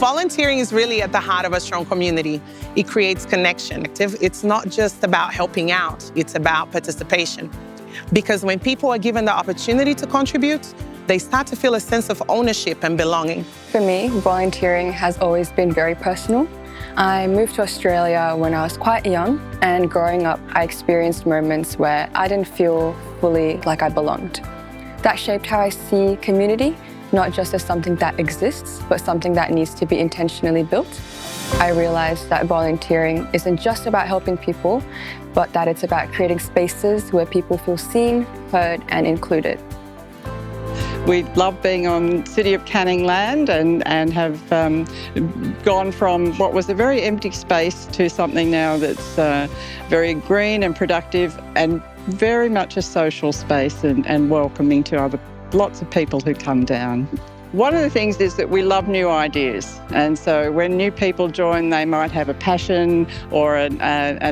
Volunteering is really at the heart of a strong community. It creates connection. It's not just about helping out, it's about participation. Because when people are given the opportunity to contribute, they start to feel a sense of ownership and belonging. For me, volunteering has always been very personal. I moved to Australia when I was quite young, and growing up, I experienced moments where I didn't feel fully like I belonged. That shaped how I see community, not just as something that exists, but something that needs to be intentionally built. I realized that volunteering isn't just about helping people, but that it's about creating spaces where people feel seen, heard, and included. We love being on City of Canning land and have gone from what was a very empty space to something now that's very green and productive and very much a social space and welcoming to lots of people who come down. One of the things is that we love new ideas, and so when new people join, they might have a passion or an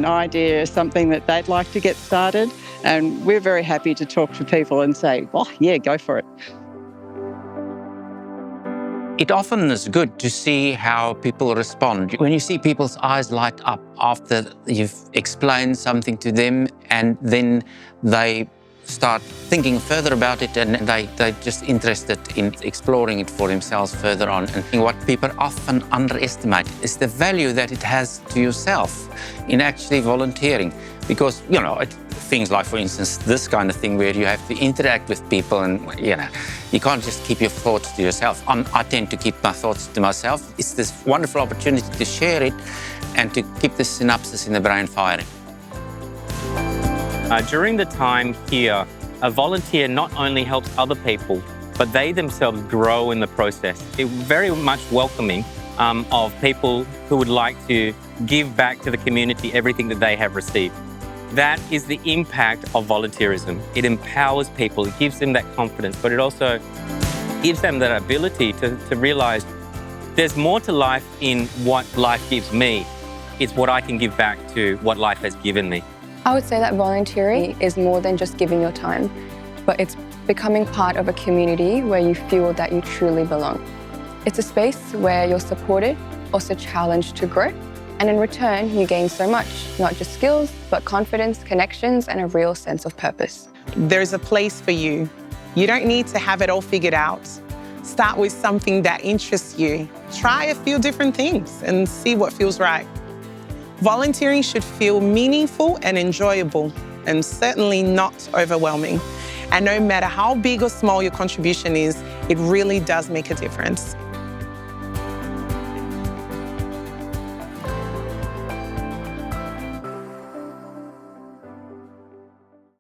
idea, something that they'd like to get started, and we're very happy to talk to people and say, oh yeah, go for it. It often is good to see how people respond. When you see people's eyes light up after you've explained something to them, and then they start thinking further about it, and they're just interested in exploring it for themselves further on. And what people often underestimate is the value that it has to yourself in actually volunteering. Because, you know, things like, for instance, this kind of thing where you have to interact with people and, you know, you can't just keep your thoughts to yourself. I tend to keep my thoughts to myself. It's this wonderful opportunity to share it and to keep the synapses in the brain firing. During the time here, a volunteer not only helps other people, but they themselves grow in the process. It's very much welcoming of people who would like to give back to the community everything that they have received. That is the impact of volunteerism. It empowers people, it gives them that confidence, but it also gives them that ability to realize there's more to life in what life gives me. It's what I can give back to what life has given me. I would say that volunteering is more than just giving your time, but it's becoming part of a community where you feel that you truly belong. It's a space where you're supported, also challenged to grow, and in return, you gain so much, not just skills, but confidence, connections, and a real sense of purpose. There's a place for you. You don't need to have it all figured out. Start with something that interests you. Try a few different things and see what feels right. Volunteering should feel meaningful and enjoyable, and certainly not overwhelming. And no matter how big or small your contribution is, it really does make a difference.